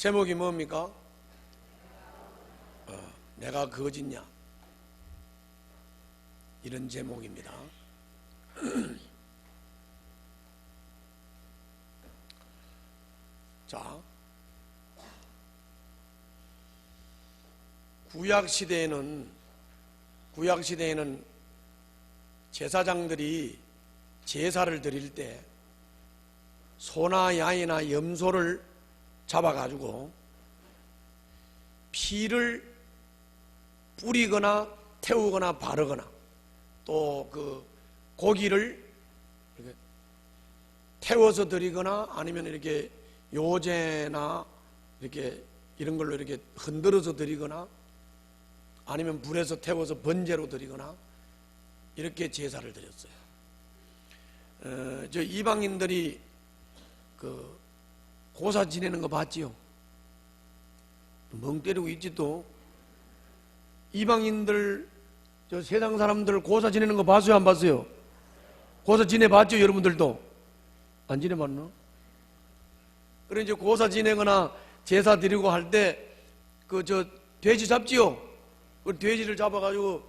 제목이 뭡니까? 내가 거짓냐? 이런 제목입니다. 자, 구약시대에는 제사장들이 제사를 드릴 때 소나 양이나 염소를 잡아가지고 피를 뿌리거나 태우거나 바르거나 또 그 고기를 이렇게 태워서 드리거나 아니면 이렇게 요제나 이렇게 이런 걸로 이렇게 흔들어서 드리거나 아니면 불에서 태워서 번제로 드리거나 이렇게 제사를 드렸어요. 저 이방인들이 그 고사 지내는 거 봤지요? 멍 때리고 있지 또. 이방인들 저 세상 사람들 고사 지내는 거 봤어요, 안 봤어요? 고사 지내봤죠, 여러분들도? 안 지내봤나? 그래 이제 고사 지내거나 제사 드리고 할 때 그 저 돼지 잡지요? 그 돼지를 잡아가지고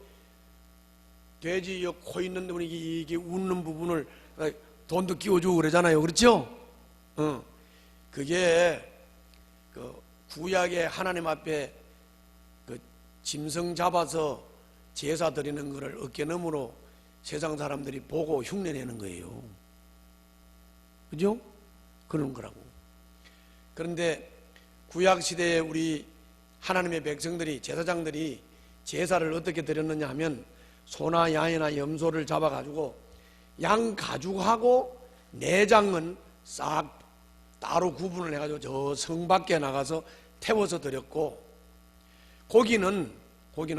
돼지 코 있는 부분 이게 웃는 부분을 돈도 끼워주고 그러잖아요, 그렇죠? 그게 그 구약의 하나님 앞에 그 짐승 잡아서 제사 드리는 것을 어깨너머로 세상 사람들이 보고 흉내내는 거예요. 그죠? 그런 거라고. 그런데 구약시대에 우리 하나님의 백성들이, 제사장들이 제사를 어떻게 드렸느냐 하면 소나 양이나 염소를 잡아가지고 양 가죽하고 내장은 싹 따로 구분을 해가지고 저 성 밖에 나가서 태워서 드렸고, 고기는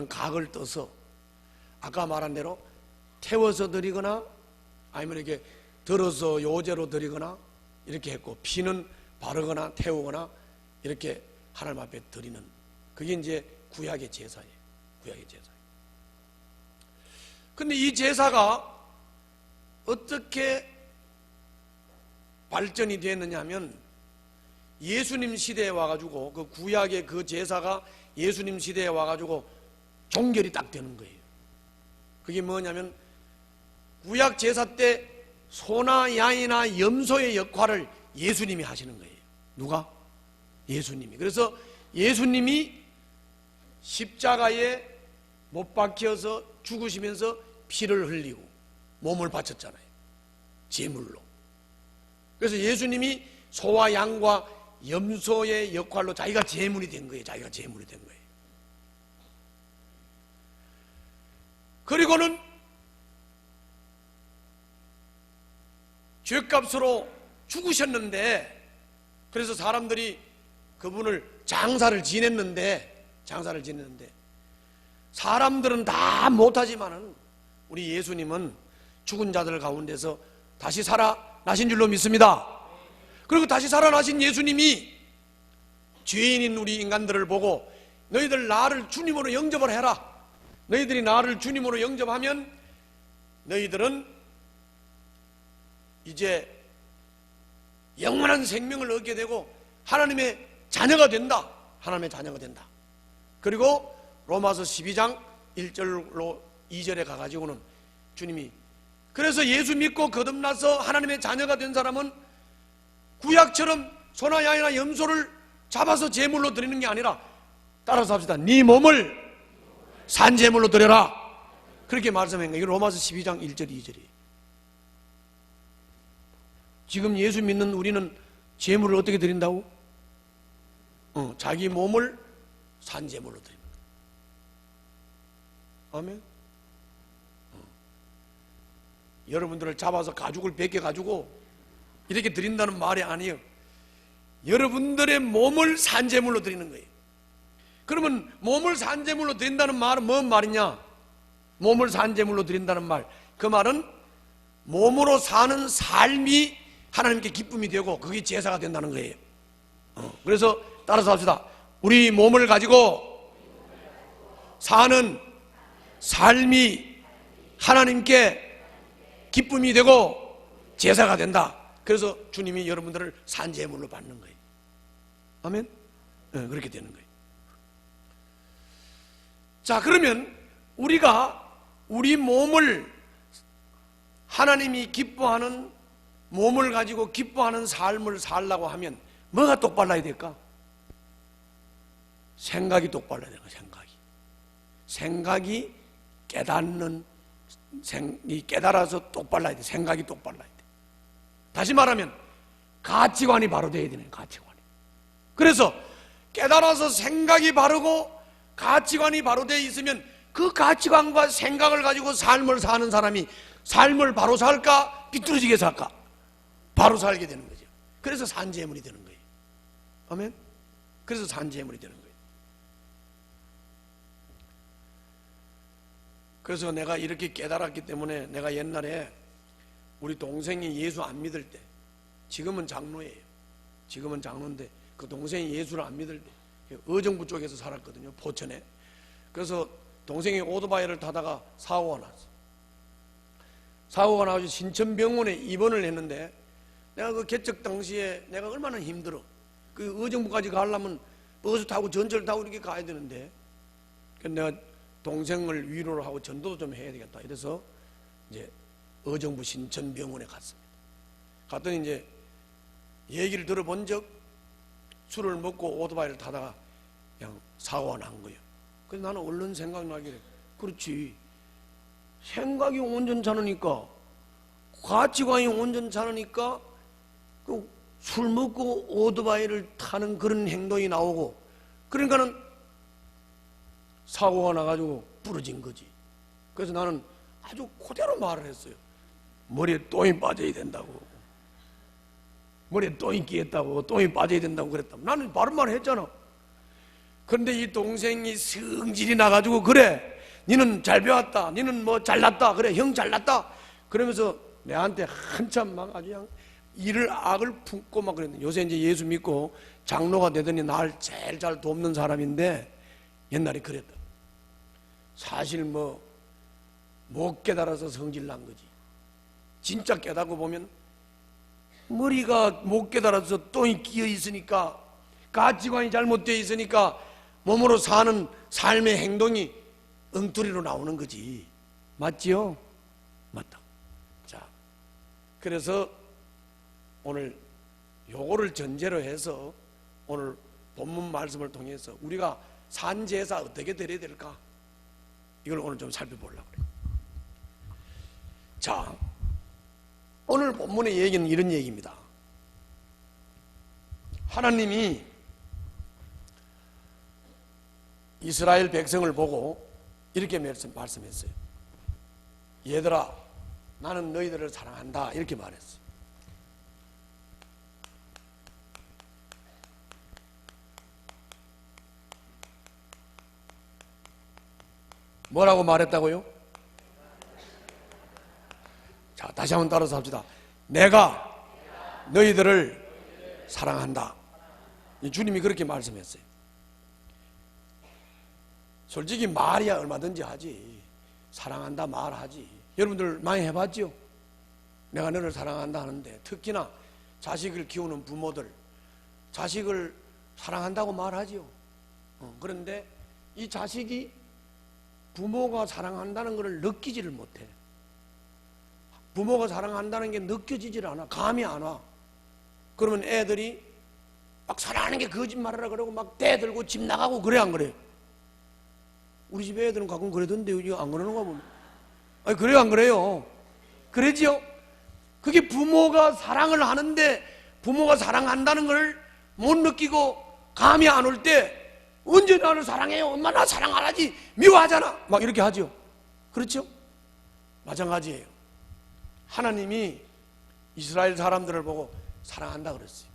각을 떠서 아까 말한 대로 태워서 드리거나 아니면 이렇게 들어서 요제로 드리거나 이렇게 했고, 피는 바르거나 태우거나 이렇게 하나님 앞에 드리는, 그게 이제 구약의 제사예요. 구약의 제사. 근데 이 제사가 어떻게 발전이 됐느냐 하면 예수님 시대에 와가지고 그 구약의 그 제사가 예수님 시대에 와가지고 종결이 딱 되는 거예요. 그게 뭐냐면 구약 제사 때 소나 양이나 염소의 역할을 예수님이 하시는 거예요. 누가? 예수님이. 그래서 예수님이 십자가에 못 박혀서 죽으시면서 피를 흘리고 몸을 바쳤잖아요, 제물로. 그래서 예수님이 소와 양과 염소의 역할로 자기가 제물이 된 거예요. 자기가 제물이 된 거예요. 그리고는 죄값으로 죽으셨는데, 그래서 사람들이 그분을 장사를 지냈는데 사람들은 다 못하지만은 우리 예수님은 죽은 자들 가운데서 다시 살아나신 줄로 믿습니다. 그리고 다시 살아나신 예수님이 죄인인 우리 인간들을 보고 너희들 나를 주님으로 영접을 해라. 너희들이 나를 주님으로 영접하면 너희들은 이제 영원한 생명을 얻게 되고 하나님의 자녀가 된다. 하나님의 자녀가 된다. 그리고 로마서 12장 1절로 2절에 가가지고는 주님이, 그래서 예수 믿고 거듭나서 하나님의 자녀가 된 사람은 구약처럼 소나 양이나 염소를 잡아서 제물로 드리는 게 아니라, 따라서 합시다. 네 몸을 산제물로 드려라. 그렇게 말씀한 거예요. 로마서 12장 1절 2절이. 지금 예수 믿는 우리는 제물을 어떻게 드린다고? 자기 몸을 산제물로 드립니다. 아멘. 여러분들을 잡아서 가죽을 벗겨가지고 이렇게 드린다는 말이 아니에요. 여러분들의 몸을 산제물로 드리는 거예요. 그러면 몸을 산제물로 드린다는 말은 뭔 말이냐? 몸을 산제물로 드린다는 말, 그 말은 몸으로 사는 삶이 하나님께 기쁨이 되고 그게 제사가 된다는 거예요. 그래서 따라서 합시다. 우리 몸을 가지고 사는 삶이 하나님께 기쁨이 되고 제사가 된다. 그래서 주님이 여러분들을 산제물로 받는 거예요. 아멘. 그렇게 되는 거예요. 자, 그러면 우리가 우리 몸을 하나님이 기뻐하는 몸을 가지고 기뻐하는 삶을 살려고 하면 뭐가 똑바라야 될까? 생각이 똑바라야 되는 거야. 생각이 깨달아서 똑바라야 돼. 생각이 똑바라야 돼. 다시 말하면 가치관이 바로 돼야 되는 가치관이. 그래서 깨달아서 생각이 바르고 가치관이 바로 되어 있으면 그 가치관과 생각을 가지고 삶을 사는 사람이 삶을 바로 살까? 비뚤어지게 살까? 바로 살게 되는 거죠. 그래서 산재물이 되는 거예요. 아멘? 그래서 산재물이 되는 거예요. 그래서 내가 이렇게 깨달았기 때문에 내가 옛날에 우리 동생이 예수 안 믿을 때, 지금은 장로예요. 지금은 장로인데 그 동생이 예수를 안 믿을 때 의정부 쪽에서 살았거든요. 포천에. 그래서 동생이 오토바이를 타다가 사고가 났어. 사고가 나서 신천병원에 입원을 했는데 내가 그 개척 당시에 내가 얼마나 힘들어. 그 의정부까지 가려면 버스 타고 전철 타고 이렇게 가야 되는데 내가 동생을 위로를 하고 전도도 좀 해야 되겠다. 이래서 이제 의정부 신천병원에 갔습니다. 갔더니 이제 얘기를 들어본 적 술을 먹고 오토바이를 타다가 그냥 사고가 난 거예요. 그래서 나는 얼른 생각나길래 그렇지. 생각이 온전치 않으니까 가치관이 온전치 않으니까 그 술 먹고 오토바이를 타는 그런 행동이 나오고 그러니까는 사고가 나가지고 부러진 거지. 그래서 나는 아주 그대로 말을 했어요. 머리에 똥이 빠져야 된다고. 머리에 똥이 끼었다고. 똥이 빠져야 된다고 그랬다. 나는 바른 말 했잖아. 그런데 이 동생이 성질이 나가지고 그래 니는 잘 배웠다. 니는 뭐 잘났다. 그래 형 잘났다. 그러면서 내한테 한참 막 아주 그냥 이를 악을 품고 막 그랬는데 요새 이제 예수 믿고 장로가 되더니 날 제일 잘 돕는 사람인데 옛날에 그랬다. 사실 뭐 못 깨달아서 성질 난 거지. 진짜 깨닫고 보면 머리가 못 깨달아서 똥이 끼어 있으니까 가치관이 잘못되어 있으니까 몸으로 사는 삶의 행동이 엉터리로 나오는 거지. 맞지요? 맞다. 자, 그래서 오늘 요거를 전제로 해서 오늘 본문 말씀을 통해서 우리가 산제사 어떻게 드려야 될까? 이걸 오늘 좀 살펴보려고 그래요. 자, 오늘 본문의 얘기는 이런 얘기입니다. 하나님이 이스라엘 백성을 보고 이렇게 말씀했어요. 얘들아, 나는 너희들을 사랑한다. 이렇게 말했어요. 뭐라고 말했다고요? 자, 다시 한번 따라서 합시다. 내가 너희들을 사랑한다. 주님이 그렇게 말씀했어요. 솔직히 말이야 얼마든지 하지. 사랑한다 말하지. 여러분들 많이 해봤죠? 내가 너를 사랑한다 하는데 특히나 자식을 키우는 부모들 자식을 사랑한다고 말하지요. 그런데 이 자식이 부모가 사랑한다는 것을 느끼지를 못해. 부모가 사랑한다는 게 느껴지질 않아. 감이 안 와. 그러면 애들이 막 사랑하는 게 거짓말하라 그러고 막 떼들고 집 나가고 그래 안 그래? 우리 집 애들은 가끔 그러던데 이거 안 그러는가 보면. 아니 그래요 안 그래요? 그러지요? 그게 부모가 사랑을 하는데 부모가 사랑한다는 걸 못 느끼고 감이 안 올 때 언제 나를 사랑해요? 엄마 나 사랑 안 하지. 미워하잖아. 막 이렇게 하죠. 그렇죠? 마찬가지예요. 하나님이 이스라엘 사람들을 보고 사랑한다 그랬어요.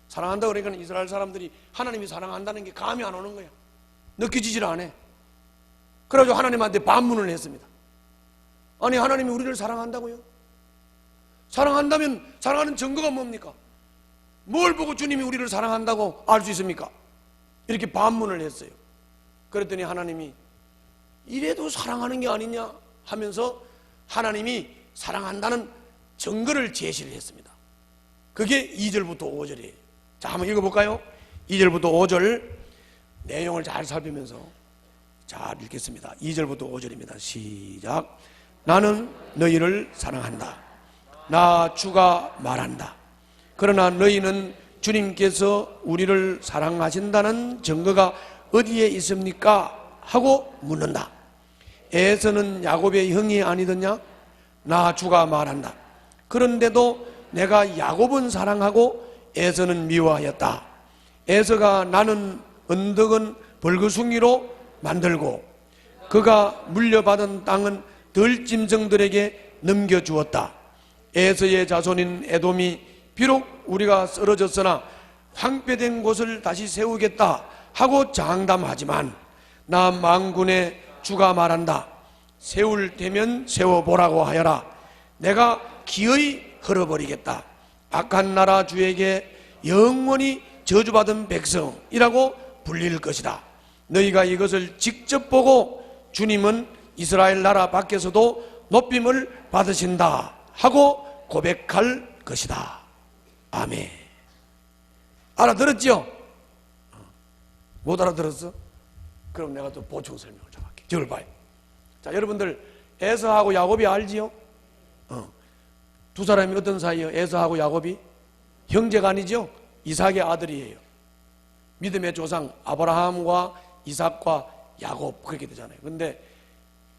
사랑한다 그러니까 이스라엘 사람들이 하나님이 사랑한다는 게 감이 안 오는 거야. 느껴지질 않아. 그래가지고 하나님한테 반문을 했습니다. 아니 하나님이 우리를 사랑한다고요? 사랑한다면 사랑하는 증거가 뭡니까? 뭘 보고 주님이 우리를 사랑한다고 알 수 있습니까? 이렇게 반문을 했어요. 그랬더니 하나님이 이래도 사랑하는 게 아니냐 하면서 하나님이 사랑한다는 증거를 제시를 했습니다. 그게 2절부터 5절이에요. 자, 한번 읽어볼까요? 2절부터 5절 내용을 잘 살피면서 잘 읽겠습니다. 2절부터 5절입니다. 시작. 나는 너희를 사랑한다. 나 주가 말한다. 그러나 너희는 주님께서 우리를 사랑하신다는 증거가 어디에 있습니까? 하고 묻는다. 에서는 야곱의 형이 아니더냐? 나 주가 말한다. 그런데도 내가 야곱은 사랑하고 에서는 미워하였다. 에서가 나는 언덕은 벌거숭이로 만들고 그가 물려받은 땅은 들짐승들에게 넘겨주었다. 에서의 자손인 에돔이 비록 우리가 쓰러졌으나 황폐된 곳을 다시 세우겠다 하고 장담하지만 나 만군의 주가 말한다. 세울 때면 세워보라고 하여라. 내가 기어이 헐어버리겠다. 악한 나라 주에게 영원히 저주받은 백성이라고 불릴 것이다. 너희가 이것을 직접 보고 주님은 이스라엘 나라 밖에서도 높임을 받으신다 하고 고백할 것이다. 아멘. 알아들었죠? 못 알아들었어? 그럼 내가 또 보충 설명을 좀 할게요. 저걸 봐요. 자, 여러분들 에서하고 야곱이 알지요? 두 사람이 어떤 사이예요? 에서하고 야곱이? 형제가 아니죠? 이삭의 아들이에요. 믿음의 조상 아브라함과 이삭과 야곱 그렇게 되잖아요. 근데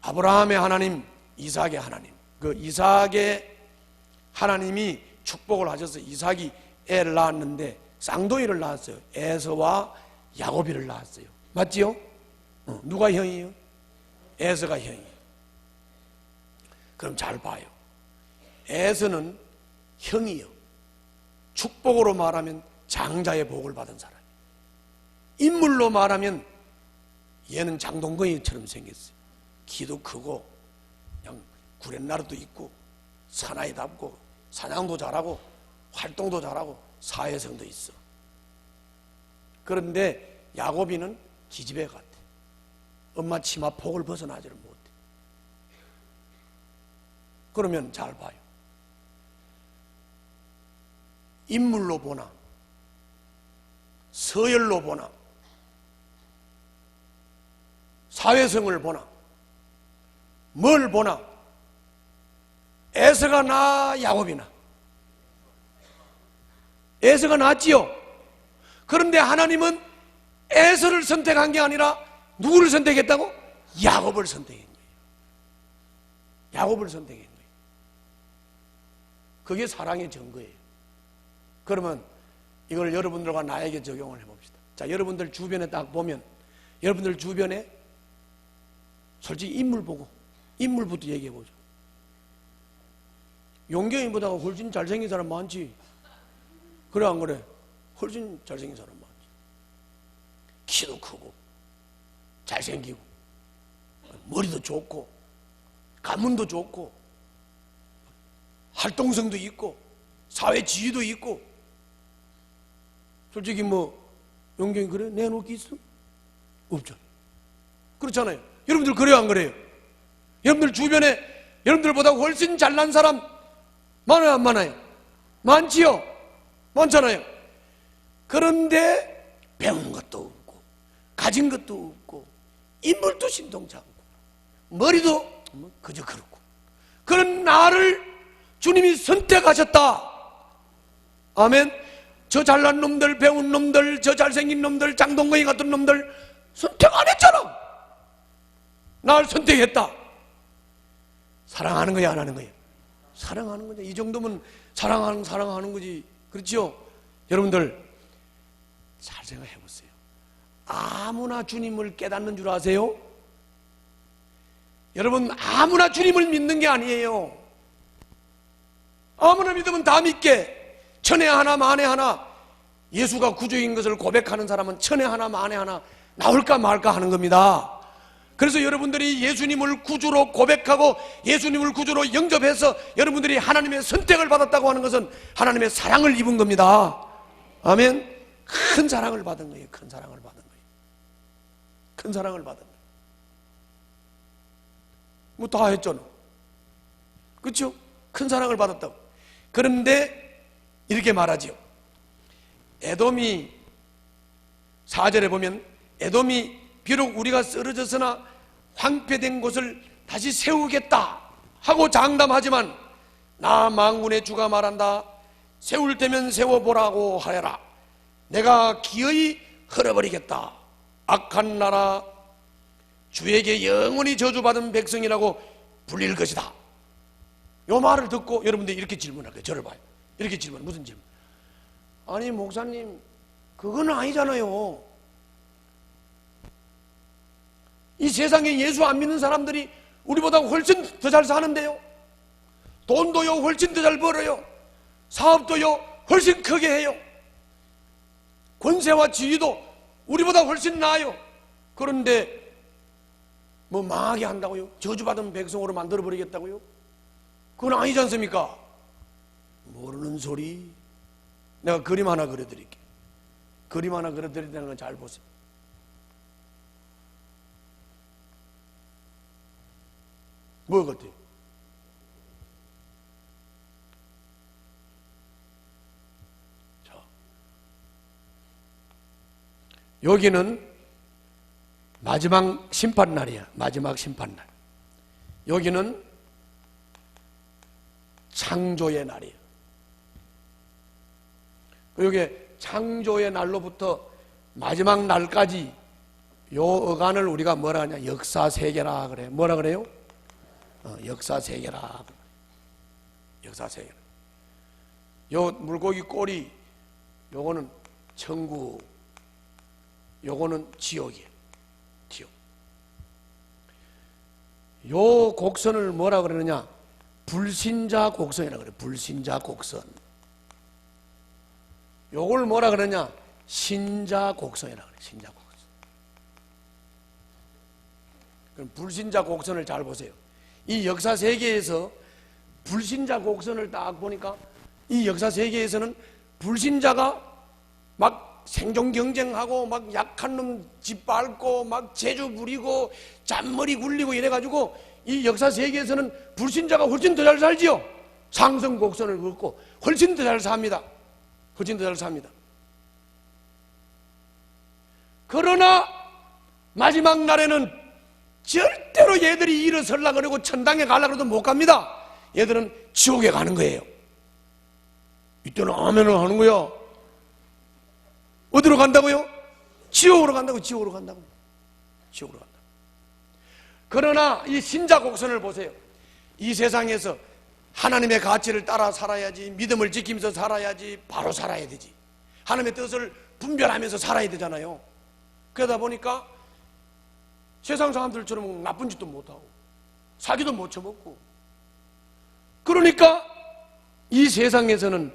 아브라함의 하나님, 이삭의 하나님, 그 이삭의 하나님이 축복을 하셔서 이삭이 애를 낳았는데 쌍둥이를 낳았어요. 에서와 야곱이를 낳았어요. 맞지요? 누가 형이에요? 에서가 형이에요. 그럼 잘 봐요. 에서는 형이요. 축복으로 말하면 장자의 복을 받은 사람. 인물로 말하면 얘는 장동건이처럼 생겼어요. 키도 크고 그냥 구렛나루도 있고 사나이답고 사냥도 잘하고 활동도 잘하고 사회성도 있어. 그런데 야곱이는 기집애 같아. 엄마 치마 폭을 벗어나지를 못해. 그러면 잘 봐요. 인물로 보나 서열로 보나 사회성을 보나 뭘 보나 에서가 나 야곱이나 에서가 낫지요. 그런데 하나님은 에서를 선택한 게 아니라 누구를 선택했다고? 야곱을 선택한 거예요. 야곱을 선택한 거예요. 그게 사랑의 증거예요. 그러면 이걸 여러분들과 나에게 적용을 해봅시다. 자, 여러분들 주변에 딱 보면 여러분들 주변에 솔직히 인물 보고 인물부터 얘기해보죠. 용경이보다 훨씬 잘생긴 사람 많지. 그래 안 그래? 훨씬 잘생긴 사람 많지. 키도 크고 잘생기고 머리도 좋고 가문도 좋고 활동성도 있고 사회 지위도 있고. 솔직히 뭐 용경이 그래? 내놓을 게 있어? 없잖아. 그렇잖아요. 여러분들 그래요 안 그래요? 여러분들 주변에 여러분들보다 훨씬 잘난 사람 많아요 안 많아요? 많지요? 많잖아요. 그런데 배운 것도 없고 가진 것도 없고 인물도 신동치 않고 머리도 그저 그렇고 그런 나를 주님이 선택하셨다. 아멘. 저 잘난 놈들, 배운 놈들, 저 잘생긴 놈들, 장동건이 같은 놈들 선택 안 했잖아. 날 선택했다. 사랑하는 거야 안 하는 거야? 사랑하는 거죠. 이 정도면 사랑하는 거지. 그렇죠? 여러분들 잘 생각해 보세요. 아무나 주님을 깨닫는 줄 아세요? 여러분 아무나 주님을 믿는 게 아니에요. 아무나 믿으면 다 믿게. 천에 하나 만에 하나 예수가 구주인 것을 고백하는 사람은 천에 하나 만에 하나 나올까 말까 하는 겁니다. 그래서 여러분들이 예수님을 구주로 고백하고 예수님을 구주로 영접해서 여러분들이 하나님의 선택을 받았다고 하는 것은 하나님의 사랑을 입은 겁니다. 아멘. 큰 사랑을 받은 거예요. 큰 사랑을 받은 거예요. 큰 사랑을 받은 거예요. 뭐 다 했잖아. 그렇죠? 큰 사랑을 받았다고. 그런데 이렇게 말하지요. 에돔이 4절에 보면 에돔이 비록 우리가 쓰러졌으나 황폐된 곳을 다시 세우겠다 하고 장담하지만 나 만군의 주가 말한다. 세울 때면 세워보라고 하여라. 내가 기어이 흘어버리겠다. 악한 나라 주에게 영원히 저주받은 백성이라고 불릴 것이다. 요 말을 듣고 여러분들이 이렇게 질문할 거예요. 저를 봐요. 이렇게 질문. 무슨 질문? 아니 목사님, 그건 아니잖아요. 이 세상에 예수 안 믿는 사람들이 우리보다 훨씬 더 잘 사는데요. 돈도요 훨씬 더 잘 벌어요. 사업도요 훨씬 크게 해요. 권세와 지위도 우리보다 훨씬 나아요. 그런데 뭐 망하게 한다고요? 저주받은 백성으로 만들어버리겠다고요? 그건 아니지 않습니까? 모르는 소리. 내가 그림 하나 그려드릴게요. 그림 하나 그려드리는 건 잘 보세요. 뭐 같아요? 자, 여기는 마지막 심판날이야. 마지막 심판날. 여기는 창조의 날이에요. 여기 창조의 날로부터 마지막 날까지 요 어간을 우리가 뭐라 하냐? 역사세계라 그래. 뭐라 그래요? 역사세계라. 역사세계. 요 물고기 꼬리, 요거는 천국, 요거는 지옥이에요. 지옥. 요 곡선을 뭐라 그러느냐? 불신자 곡선이라 그래. 불신자 곡선. 요걸 뭐라 그러냐? 신자 곡선이라 그래. 신자 곡선. 그럼 불신자 곡선을 잘 보세요. 이 역사 세계에서 불신자 곡선을 딱 보니까 이 역사 세계에서는 불신자가 막 생존 경쟁하고 막 약한 놈 짓밟고 막 재주 부리고 잔머리 굴리고 이래가지고 이 역사 세계에서는 불신자가 훨씬 더 잘 살지요. 상승 곡선을 긋고 훨씬 더 잘 삽니다. 훨씬 더 잘 삽니다. 그러나 마지막 날에는 절대로 얘들이 일어서려고 그러고 천당에 가려고 해도 못 갑니다. 얘들은 지옥에 가는 거예요. 이때는 아멘을 하는 거야. 어디로 간다고요? 지옥으로 간다고. 지옥으로 간다고. 지옥으로 간다. 그러나 이 신자 곡선을 보세요. 이 세상에서 하나님의 가치를 따라 살아야지, 믿음을 지키면서 살아야지, 바로 살아야 되지. 하나님의 뜻을 분별하면서 살아야 되잖아요. 그러다 보니까 세상 사람들처럼 나쁜 짓도 못하고 사기도 못 쳐먹고, 그러니까 이 세상에서는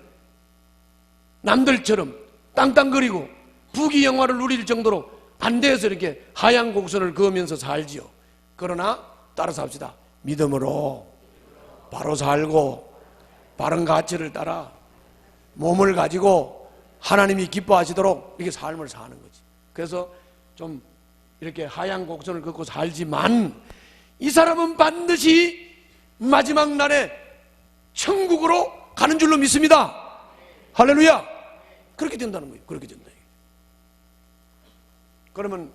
남들처럼 땅땅거리고 부귀영화를 누릴 정도로 안 돼서 이렇게 하얀 곡선을 그으면서 살지요. 그러나 따라서 합시다. 믿음으로 바로 살고 바른 가치를 따라 몸을 가지고 하나님이 기뻐하시도록 이렇게 삶을 사는 거지. 그래서 좀 이렇게 하얀 곡선을 긋고 살지만 이 사람은 반드시 마지막 날에 천국으로 가는 줄로 믿습니다. 할렐루야. 그렇게 된다는 거예요. 그렇게 된다. 그러면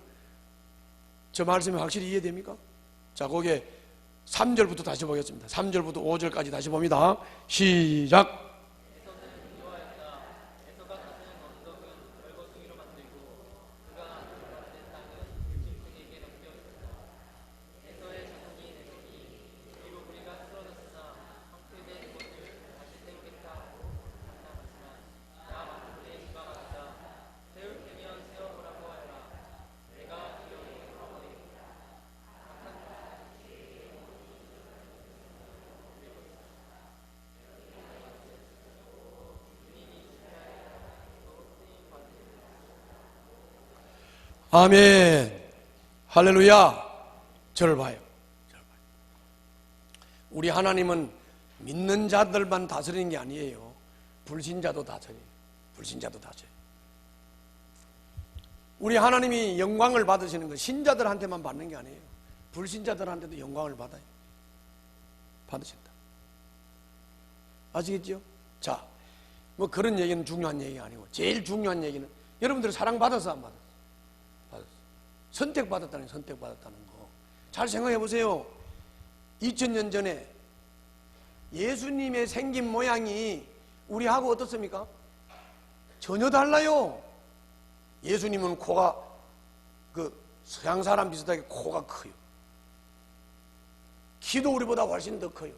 저 말씀이 확실히 이해됩니까? 자, 거기에 3절부터 다시 보겠습니다. 3절부터 5절까지 다시 봅니다. 시작. 아멘. 할렐루야. 저를 봐요. 우리 하나님은 믿는 자들만 다스리는 게 아니에요. 불신자도 다스려요. 불신자도 다스려요. 우리 하나님이 영광을 받으시는 건 신자들한테만 받는 게 아니에요. 불신자들한테도 영광을 받아요. 받으신다. 아시겠죠? 자, 뭐 그런 얘기는 중요한 얘기가 아니고 제일 중요한 얘기는 여러분들이 사랑받아서 안 받았어요. 받았어요. 선택받았다는 거, 선택받았다는 거. 잘 생각해 보세요. 2000년 전에 예수님의 생긴 모양이 우리하고 어떻습니까? 전혀 달라요. 예수님은 코가 서양 사람 비슷하게 코가 커요. 키도 우리보다 훨씬 더 커요.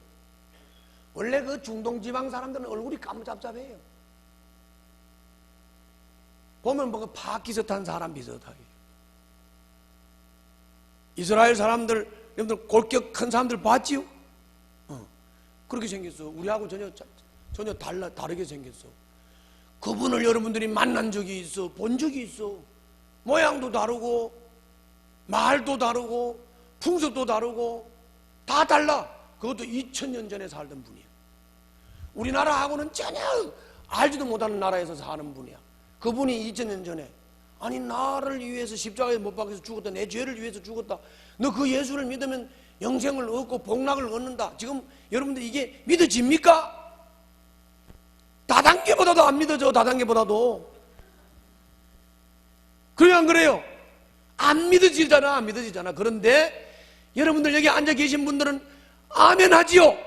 원래 그 중동지방 사람들은 얼굴이 까무잡잡해요. 보면 뭔가 파키스탄 사람 비슷하게. 이스라엘 사람들, 여러분들 골격 큰 사람들 봤지요? 그렇게 생겼어. 우리하고 전혀 다르게 생겼어. 그분을 여러분들이 만난 적이 있어, 본 적이 있어. 모양도 다르고, 말도 다르고, 풍습도 다르고, 다 달라. 그것도 2000년 전에 살던 분이야. 우리나라하고는 전혀 알지도 못하는 나라에서 사는 분이야. 그분이 2000년 전에, 아니 나를 위해서 십자가에 못 박혀서 죽었다, 내 죄를 위해서 죽었다, 너 그 예수를 믿으면 영생을 얻고 복락을 얻는다. 지금 여러분들 이게 믿어집니까? 다단계보다도 안 믿어져. 다단계보다도. 그래요 안 그래요? 안 믿어지잖아. 안 믿어지잖아. 그런데 여러분들 여기 앉아 계신 분들은 아멘 하지요.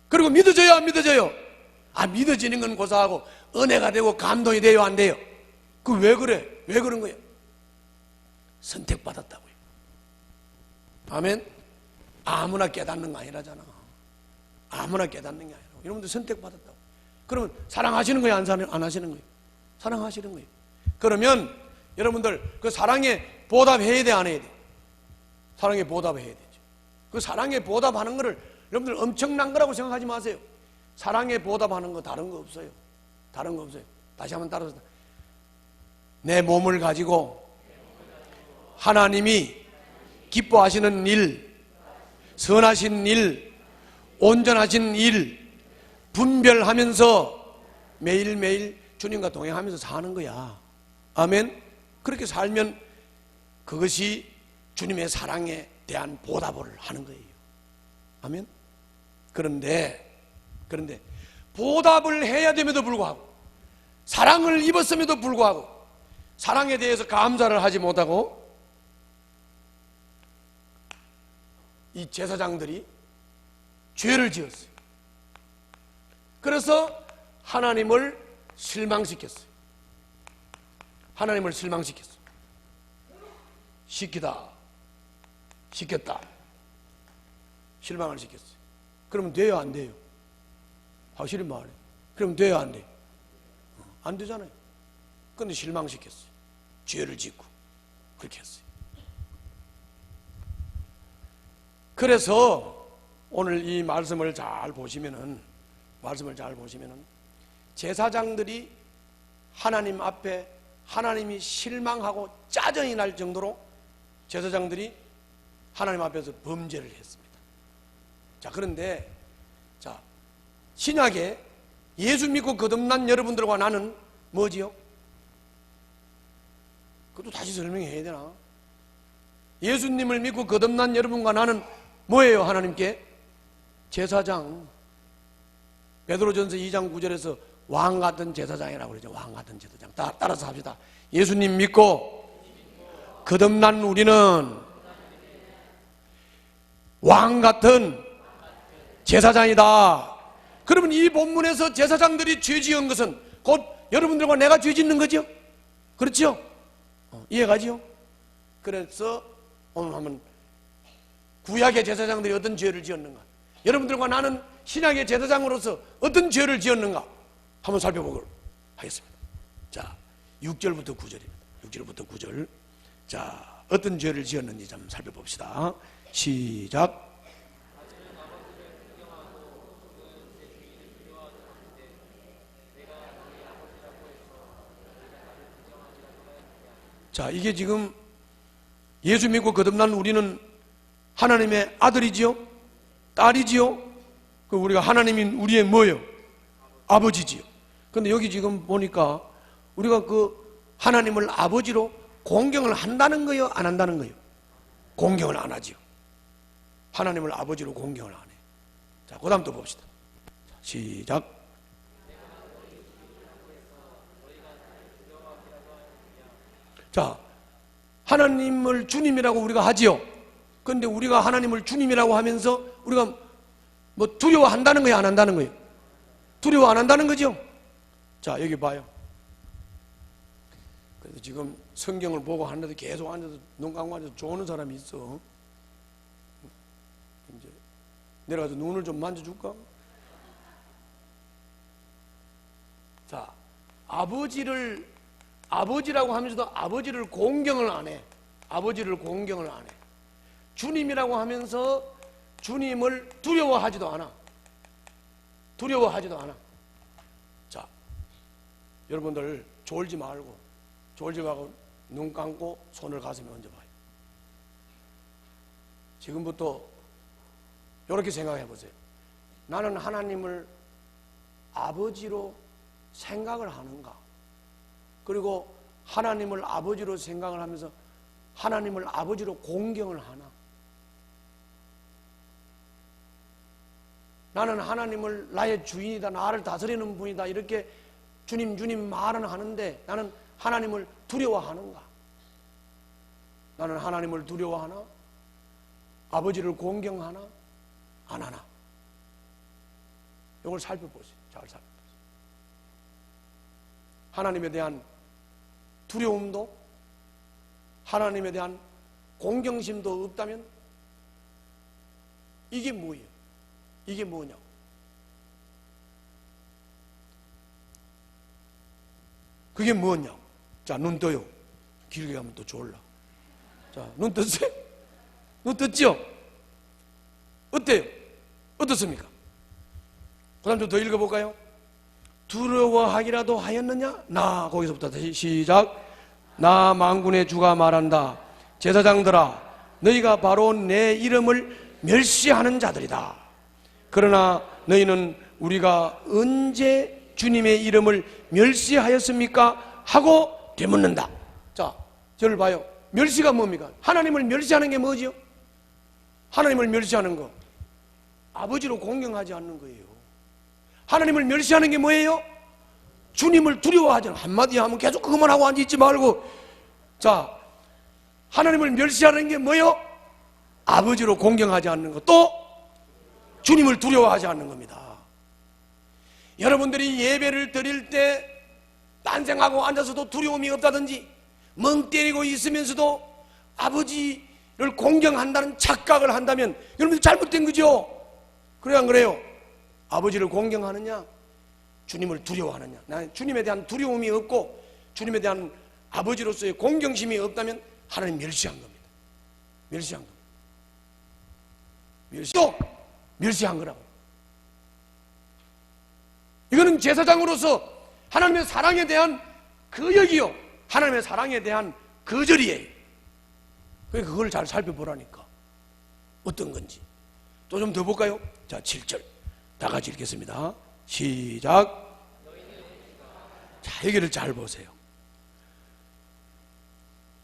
그리고 믿어져요 안 믿어져요? 믿어지는 건 고사하고 은혜가 되고 감동이 돼요 안 돼요? 그 왜 그래? 왜 그런 거예요? 선택받았다고요. 아멘? 아무나 깨닫는 거 아니라잖아. 아무나 깨닫는 게 아니라 여러분들 선택받았다고. 그러면 사랑하시는 거예요 안 하시는 거예요? 사랑하시는 거예요. 그러면 여러분들 그 사랑에 보답해야 돼 안 해야 돼? 사랑에 보답해야 되죠. 그 사랑에 보답하는 거를 여러분들 엄청난 거라고 생각하지 마세요. 사랑에 보답하는 거 다른 거 없어요. 다른 거 없어요. 다시 한번 따라서, 내 몸을 가지고 하나님이 기뻐하시는 일, 선하신 일, 온전하신 일 분별하면서 매일매일 주님과 동행하면서 사는 거야. 아멘? 그렇게 살면 그것이 주님의 사랑에 대한 보답을 하는 거예요. 아멘? 그런데 보답을 해야 됨에도 불구하고, 사랑을 입었음에도 불구하고 사랑에 대해서 감사를 하지 못하고 이 제사장들이 죄를 지었어요. 그래서 하나님을 실망시켰어요. 하나님을 실망시켰어요. 시켰다. 실망을 시켰어요. 그러면 돼요 안 돼요? 확실히 말해. 그러면 돼요 안 돼요? 안 되잖아요. 그런데 실망시켰어요. 죄를 짓고 그렇게 했어요. 그래서 오늘 이 말씀을 잘 보시면은 제사장들이 하나님 앞에 하나님이 실망하고 짜증이 날 정도로 제사장들이 하나님 앞에서 범죄를 했습니다. 자, 그런데 신약에 예수 믿고 거듭난 여러분들과 나는 뭐지요? 그것도 다시 설명해야 되나? 예수님을 믿고 거듭난 여러분과 나는 뭐예요? 하나님께 제사장. 베드로전서 2장 9절에서 왕 같은 제사장이라고 그러죠. 왕 같은 제사장. 따라서 합시다. 예수님 믿고 거듭난 우리는 왕 같은 제사장이다. 그러면 이 본문에서 제사장들이 죄 지은 것은 곧 여러분들과 내가 죄 짓는 거죠? 그렇죠? 이해가지요? 그래서 오늘 한번 구약의 제사장들이 어떤 죄를 지었는가, 여러분들과 나는 신약의 제사장으로서 어떤 죄를 지었는가 한번 살펴보도록 하겠습니다. 자, 6절부터 9절입니다. 6절부터 9절. 자, 어떤 죄를 지었는지 좀 살펴봅시다. 시작. 자, 이게 지금 예수 믿고 거듭난 우리는 하나님의 아들이지요? 딸이지요? 우리가 하나님이 우리의 뭐예요? 아버지지요. 그런데 여기 지금 보니까 우리가 그 하나님을 아버지로 공경을 한다는 거예요? 안 한다는 거예요? 공경을 안 하지요. 하나님을 아버지로 공경을 안 해요. 자, 그 다음 또 봅시다. 시작. 자, 하나님을 주님이라고 우리가 하지요. 그런데 우리가 하나님을 주님이라고 하면서 우리가 뭐 두려워한다는 거예요, 안 한다는 거예요? 두려워 안 한다는 거죠? 자, 여기 봐요. 그래서 지금 성경을 보고 하는데도 계속 앉아서 눈 감고 앉아서 조는 사람이 있어. 이제 내려가서 눈을 좀 만져줄까? 자, 아버지라고 하면서도 아버지를 공경을 안 해. 아버지를 공경을 안 해. 주님이라고 하면서 주님을 두려워하지도 않아. 두려워하지도 않아. 자, 여러분들 졸지 말고 눈 감고 손을 가슴에 얹어봐요. 지금부터 이렇게 생각해 보세요. 나는 하나님을 아버지로 생각을 하는가? 그리고 하나님을 아버지로 생각을 하면서 하나님을 아버지로 공경을 하나? 나는 하나님을 나의 주인이다, 나를 다스리는 분이다, 이렇게 주님 말은 하는데 나는 하나님을 두려워하는가? 나는 하나님을 두려워하나? 아버지를 공경하나? 안 하나? 이걸 살펴보세요. 잘 살펴보세요. 하나님에 대한 두려움도 하나님에 대한 공경심도 없다면 이게 뭐예요? 이게 뭐냐고? 그게 뭐냐고? 자, 눈 떠요. 길게 가면 또 졸라. 자, 눈 떴어요? 눈 떴죠? 어때요? 어떻습니까? 그 다음 좀 더 읽어볼까요? 두려워하기라도 하였느냐? 나, 거기서부터 다시 시작. 나 만군의 주가 말한다. 제사장들아, 너희가 바로 내 이름을 멸시하는 자들이다. 그러나 너희는 우리가 언제 주님의 이름을 멸시하였습니까? 하고 되묻는다. 자, 저를 봐요. 멸시가 뭡니까? 하나님을 멸시하는 게 뭐지요? 하나님을 멸시하는 거, 아버지로 공경하지 않는 거예요. 하나님을 멸시하는 게 뭐예요? 주님을 두려워하지 않는, 한마디 하면 계속 그것만 하고 앉아있지 말고. 자, 하나님을 멸시하는 게 뭐예요? 아버지로 공경하지 않는 것, 또 주님을 두려워하지 않는 겁니다. 여러분들이 예배를 드릴 때 딴생하고 앉아서도 두려움이 없다든지 멍 때리고 있으면서도 아버지를 공경한다는 착각을 한다면 여러분들 잘못된 거죠? 그래요, 안 그래요? 아버지를 공경하느냐, 주님을 두려워하느냐? 나는 주님에 대한 두려움이 없고 주님에 대한 아버지로서의 공경심이 없다면 하나님 멸시한 겁니다. 멸시한 겁니다. 또 멸시한 거라고. 이거는 제사장으로서 하나님의 사랑에 대한 거역이요, 하나님의 사랑에 대한 거절이에요. 그러니까 그걸 잘 살펴보라니까. 어떤 건지. 또 좀 더 볼까요? 자, 7절 다 같이 읽겠습니다. 시작. 자, 여기를 잘 보세요.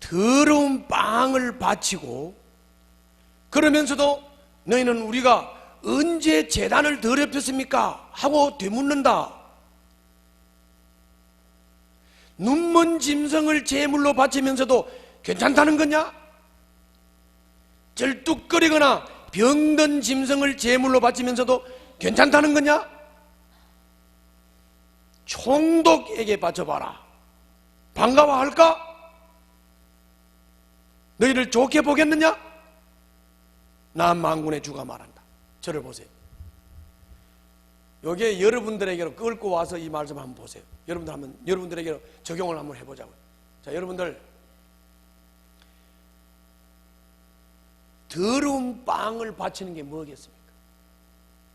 더러운 빵을 바치고 그러면서도 너희는 우리가 언제 제단을 더럽혔습니까? 하고 되묻는다. 눈먼 짐승을 제물로 바치면서도 괜찮다는 거냐? 절뚝거리거나 병든 짐승을 제물로 바치면서도 괜찮다는 거냐? 총독에게 바쳐봐라. 반가워할까? 너희를 좋게 보겠느냐? 나 만군의 주가 말한다. 저를 보세요. 여기에 여러분들에게로 끌고 와서 이 말씀 한번 보세요. 여러분들에게로 적용을 한번 해보자고요. 자, 여러분들, 더러운 빵을 바치는 게 뭐겠습니까?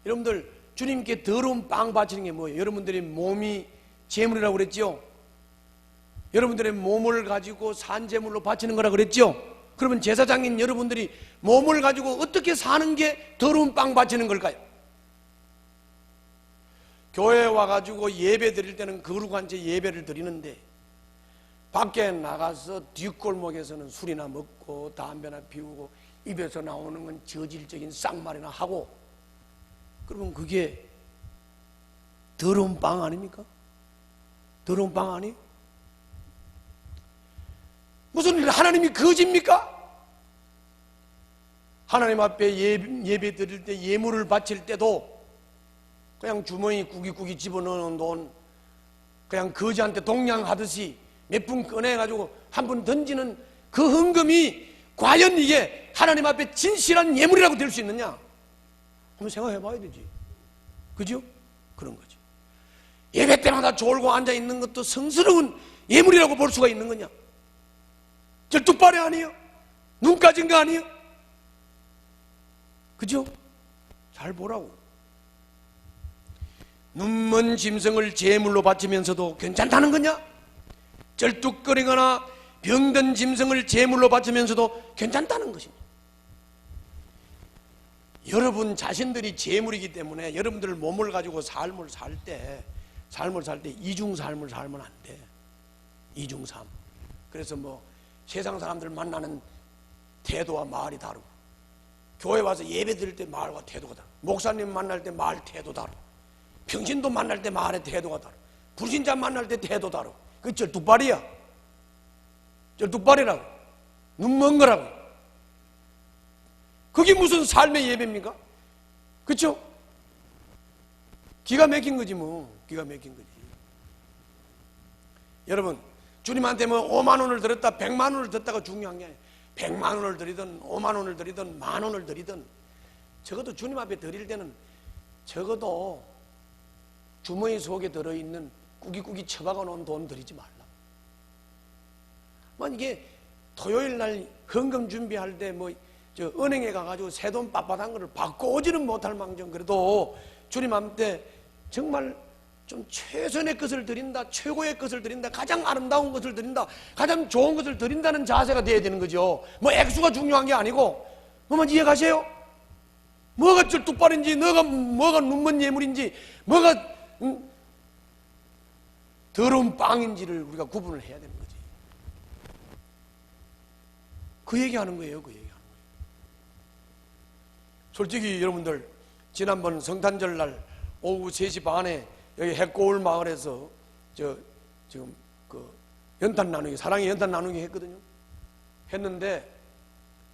여러분들, 주님께 더러운 빵 바치는 게 뭐예요? 여러분들의 몸이 제물이라고 그랬죠? 여러분들의 몸을 가지고 산제물로 바치는 거라고 그랬죠? 그러면 제사장인 여러분들이 몸을 가지고 어떻게 사는 게 더러운 빵 바치는 걸까요? 교회에 와가지고 예배 드릴 때는 거룩한 채 예배를 드리는데 밖에 나가서 뒷골목에서는 술이나 먹고 담배나 피우고 입에서 나오는 건 저질적인 쌍말이나 하고, 그러면 그게 더러운 빵 아닙니까? 더러운 빵 아니에요? 무슨 하나님이 거짓입니까? 하나님 앞에 예배 드릴 때, 예물을 바칠 때도 그냥 주머니 꾸깃꾸깃 집어넣는 돈, 그냥 거지한테 동냥하듯이 몇 푼 꺼내가지고 한 푼 던지는 그 헌금이 과연 이게 하나님 앞에 진실한 예물이라고 될 수 있느냐? 한번 생각해 봐야 되지. 그죠? 그런 거지. 예배 때마다 졸고 앉아 있는 것도 성스러운 예물이라고 볼 수가 있는 거냐? 절뚝발이 아니에요? 눈 까진 거 아니에요? 그죠? 잘 보라고. 눈먼 짐승을 제물로 바치면서도 괜찮다는 거냐? 쩔뚝거리거나 병든 짐승을 제물로 바치면서도 괜찮다는 것이냐? 여러분 자신들이 제물이기 때문에 여러분들 몸을 가지고 삶을 살 때 이중 삶을 살면 안 돼. 이중 삶. 그래서 뭐 세상 사람들 만나는 태도와 말이 다르고, 교회 와서 예배 드릴 때 말과 태도가 다르고, 목사님 만날 때 말 태도 다르고, 평신도 만날 때 말의 태도가 다르고, 불신자 만날 때 태도 다르고. 그게 쩔뚝발이야. 쩔뚝발이라고. 눈먼 거라고. 그게 무슨 삶의 예배입니까? 그렇죠? 기가 막힌 거지 뭐. 기가 막힌 거지. 여러분, 주님한테 뭐 5만 원을 드렸다 100만 원을 드렸다가 중요한 게 아니에요. 100만 원을 드리든 5만 원을 드리든 만 원을 드리든 적어도 주님 앞에 드릴 때는 적어도 주머니 속에 들어있는 꾸깃꾸깃 처박아 놓은 돈 드리지 말라. 만약에 토요일 날 헌금 준비할 때 뭐 저 은행에 가가지고 새 돈 빳빳한 거를 받고 오지는 못할 망정 그래도 주님 앞에 정말 좀 최선의 것을 드린다, 최고의 것을 드린다, 가장 아름다운 것을 드린다, 가장 좋은 것을 드린다는 자세가 돼야 되는 거죠. 뭐 액수가 중요한 게 아니고. 뭐만 이해가세요? 뭐가 쩔뚝발인지, 뭐가 눈먼 예물인지, 뭐가 더러운 빵인지를 우리가 구분을 해야 되는 거지. 그 얘기하는 거예요. 그 얘기하는 거예요. 솔직히 여러분들 지난번 성탄절 날 오후 3시 반에 여기 해꼬울 마을에서 지금 그 연탄 나누기, 사랑의 연탄 나누기 했거든요. 했는데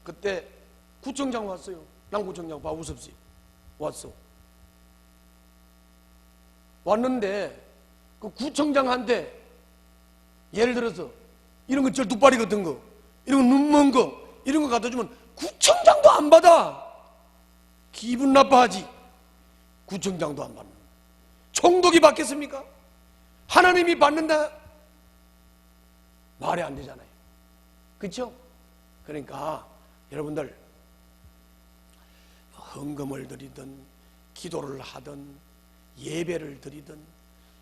그때 구청장 왔어요. 남구청장 바우섭씨 왔어. 왔는데 그 구청장한테 예를 들어서 이런 거 쩔뚝발이 같은 거, 이런 거 눈먼 거, 이런 거 갖다 주면 구청장도 안 받아. 기분 나빠하지. 구청장도 안 받는. 총독이 받겠습니까? 하나님이 받는다? 말이 안 되잖아요. 그렇죠? 그러니까 여러분들 헌금을 드리든 기도를 하든 예배를 드리든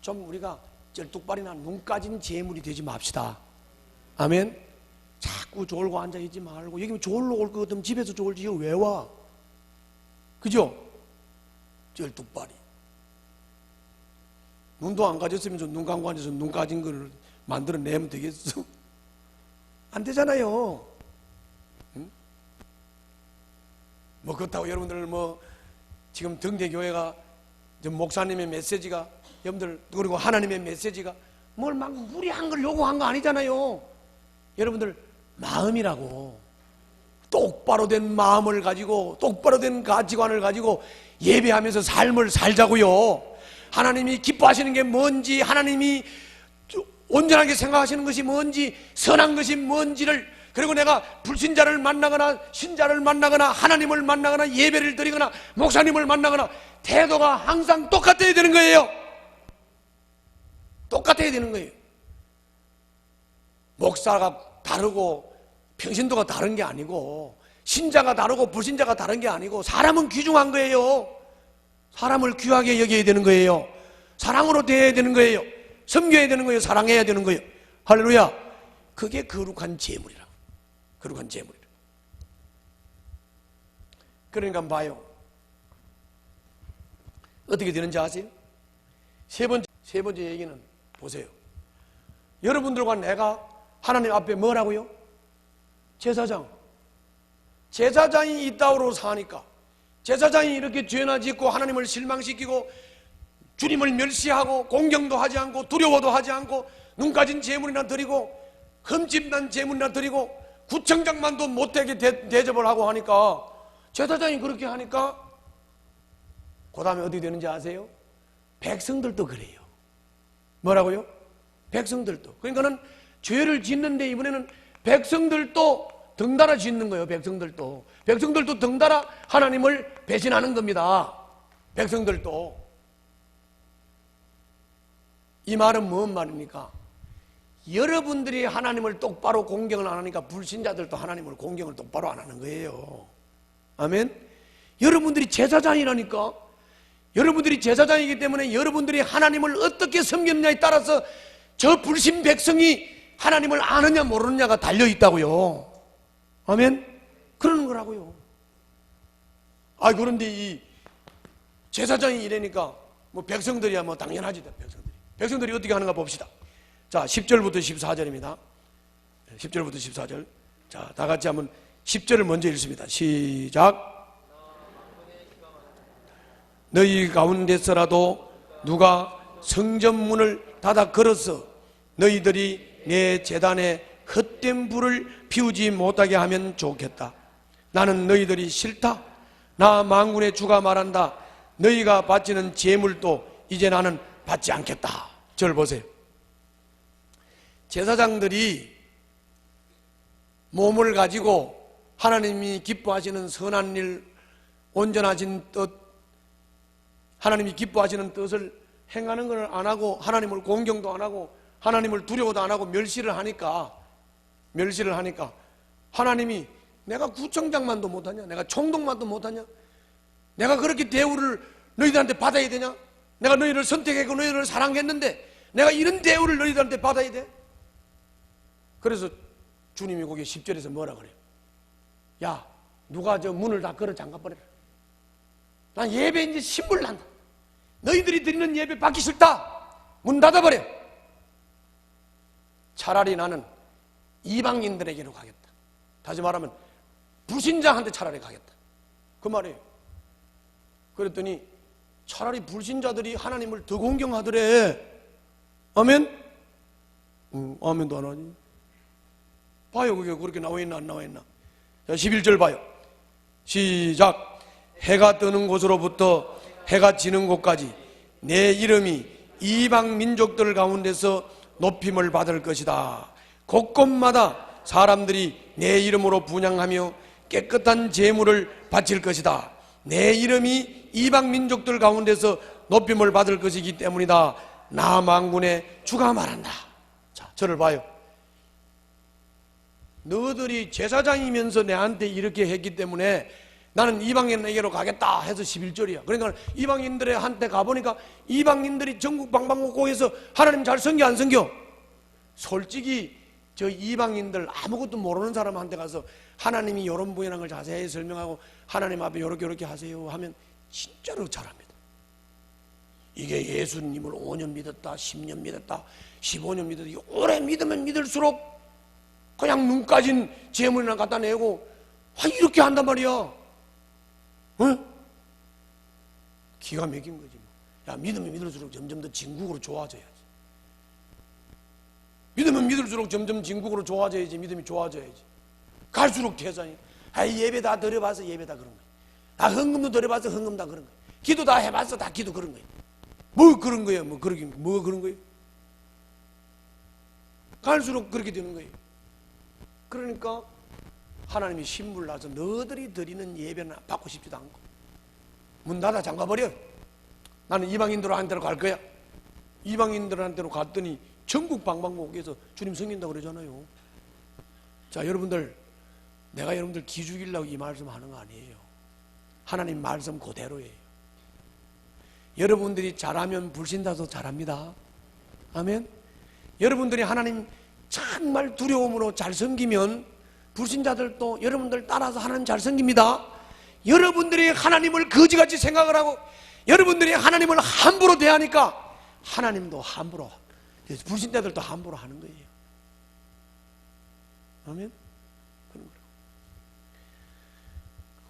좀 우리가 쩔뚝발이나 눈 까진 재물이 되지 맙시다. 아멘? 자꾸 졸고 앉아있지 말고, 여기 졸로 올 것 같으면 집에서 졸지 왜 와? 그죠? 쩔뚝발이. 눈도 안 가졌으면서 눈 감고 앉아서 눈 까진 거를 만들어내면 되겠어? 안 되잖아요. 응? 뭐 그렇다고 여러분들 뭐 지금 등대교회가 목사님의 메시지가 여러분들 그리고 하나님의 메시지가 뭘 막 무리한 걸 요구한 거 아니잖아요. 여러분들 마음이라고 똑바로 된 마음을 가지고 똑바로 된 가치관을 가지고 예배하면서 삶을 살자고요. 하나님이 기뻐하시는 게 뭔지, 하나님이 온전하게 생각하시는 것이 뭔지, 선한 것이 뭔지를, 그리고 내가 불신자를 만나거나 신자를 만나거나 하나님을 만나거나 예배를 드리거나 목사님을 만나거나 태도가 항상 똑같아야 되는 거예요. 똑같아야 되는 거예요. 목사가 다르고 평신도가 다른 게 아니고 신자가 다르고 불신자가 다른 게 아니고 사람은 귀중한 거예요. 사람을 귀하게 여겨야 되는 거예요. 사랑으로 대해야 되는 거예요. 섬겨야 되는 거예요. 사랑해야 되는 거예요. 할렐루야. 그게 거룩한 재물이라고. 거룩한 재물이라고. 그러니까 봐요. 어떻게 되는지 아세요? 세 번째 얘기는 보세요. 여러분들과 내가 하나님 앞에 뭐라고요? 제사장. 제사장이 이 땅으로 사니까, 제사장이 이렇게 죄나 짓고 하나님을 실망시키고 주님을 멸시하고 공경도 하지 않고 두려워도 하지 않고 눈 가진 재물이나 드리고 흠집난 제물이나 드리고 구청장만도 못되게 대접을 하고 하니까, 제사장이 그렇게 하니까 그 다음에 어떻게 되는지 아세요? 백성들도 그래요. 뭐라고요? 백성들도. 그러니까는 죄를 짓는데 이번에는 백성들도 덩달아 짓는 거예요. 백성들도 덩달아 하나님을 배신하는 겁니다. 백성들도. 이 말은 뭔 말입니까? 여러분들이 하나님을 똑바로 공경을 안 하니까 불신자들도 하나님을 공경을 똑바로 안 하는 거예요. 아멘? 여러분들이 제사장이라니까. 여러분들이 제사장이기 때문에 여러분들이 하나님을 어떻게 섬겼느냐에 따라서 저 불신 백성이 하나님을 아느냐 모르느냐가 달려있다고요. 아멘? 그러는 거라고요. 그런데 이 제사장이 이래니까 뭐 백성들이야 뭐 당연하지. 백성들이 어떻게 하는가 봅시다. 자, 10절부터 14절입니다. 10절부터 14절. 자, 다 같이 한번 10절을 먼저 읽습니다. 시작. 너희 가운데서라도 누가 성전문을 닫아 걸어서 너희들이 내 제단에 헛된 불을 피우지 못하게 하면 좋겠다. 나는 너희들이 싫다. 나 만군의 주가 말한다. 너희가 바치는 제물도 이제 나는 받지 않겠다. 저를 보세요. 제사장들이 몸을 가지고 하나님이 기뻐하시는 선한 일, 온전하신 뜻, 하나님이 기뻐하시는 뜻을 행하는 것을 안 하고 하나님을 공경도 안 하고 하나님을 두려워도 안 하고 멸시를 하니까 하나님이 내가 구청장만도 못하냐? 내가 총독만도 못하냐? 내가 그렇게 대우를 너희들한테 받아야 되냐? 내가 너희를 선택했고 너희를 사랑했는데 내가 이런 대우를 너희들한테 받아야 돼? 그래서 주님이 거기 10절에서 뭐라 그래요? 야, 누가 저 문을 다 걸어 잠가버려라. 난 예배 이제 신물난다. 너희들이 드리는 예배 받기 싫다. 문 닫아버려. 차라리 나는 이방인들에게로 가겠다. 다시 말하면 불신자한테 차라리 가겠다. 그 말이에요. 그랬더니 차라리 불신자들이 하나님을 더 공경하더래. 아멘? 아멘도 안 하니? 봐요, 그게 그렇게 나와있나 안 나와있나? 자, 11절 봐요. 시작. 해가 뜨는 곳으로부터 해가 지는 곳까지 내 이름이 이방 민족들 가운데서 높임을 받을 것이다. 곳곳마다 사람들이 내 이름으로 분향하며 깨끗한 제물을 바칠 것이다. 내 이름이 이방 민족들 가운데서 높임을 받을 것이기 때문이다. 나 만군의 주가 말한다. 자, 저를 봐요. 너희들이 제사장이면서 내한테 이렇게 했기 때문에 나는 이방인에게로 가겠다 해서 11절이야. 그러니까 이방인들의 한테 가보니까 이방인들이 전국 방방곡곡에서 하나님 잘 섬겨 안 섬겨? 솔직히 저 이방인들 아무것도 모르는 사람한테 가서 하나님이 이런 분이라는 걸 자세히 설명하고 하나님 앞에 요렇게 하세요 하면 진짜로 잘합니다. 이게 예수님을 5년 믿었다, 10년 믿었다, 15년 믿었다, 오래 믿으면 믿을수록 그냥 눈 까진 재물이나 갖다 내고 이렇게 한단 말이야. 응? 기가 막힌 거지. 야, 믿으면 믿을수록 점점 더 진국으로 좋아져야지. 믿으면 믿을수록 점점 진국으로 좋아져야지. 믿음이 좋아져야지. 갈수록 태산이. 예배 다 드려봐서 예배 다 그런 거야. 다 헌금도 드려봐서 헌금 다 그런 거야. 기도 다 해봐서 다 기도 그런 거야. 뭐 그런 거예요? 뭐 그런 거예요? 갈수록 그렇게 되는 거예요. 그러니까 하나님이 신물 나서 너희들이 드리는 예배는 받고 싶지도 않고 문 닫아 잠가버려. 나는 이방인들한테로 갈 거야. 이방인들한테로 갔더니 전국 방방곡곡에서 주님 섬긴다고 그러잖아요. 자, 여러분들, 내가 여러분들 기죽이려고 이 말씀 하는 거 아니에요. 하나님 말씀 그대로예요. 여러분들이 잘하면 불신자도 잘합니다. 아멘. 여러분들이 하나님 정말 두려움으로 잘 섬기면 불신자들도 여러분들 따라서 하나님 잘 섬깁니다. 여러분들이 하나님을 거지같이 생각을 하고 여러분들이 하나님을 함부로 대하니까 하나님도 함부로, 불신자들도 함부로 하는 거예요. 아멘. 그런 거라고.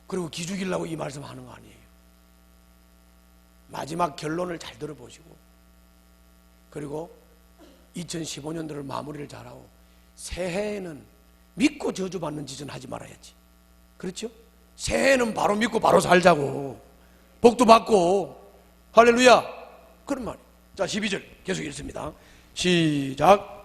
그리고 기죽이려고 이 말씀 하는 거 아니에요. 마지막 결론을 잘 들어보시고 그리고 2015년도를 마무리를 잘하고 새해에는 믿고 저주받는 짓은 하지 말아야지. 그렇죠? 새해에는 바로 믿고 바로 살자고, 복도 받고. 할렐루야. 그런 말이에요. 자, 12절 계속 읽습니다. 시작.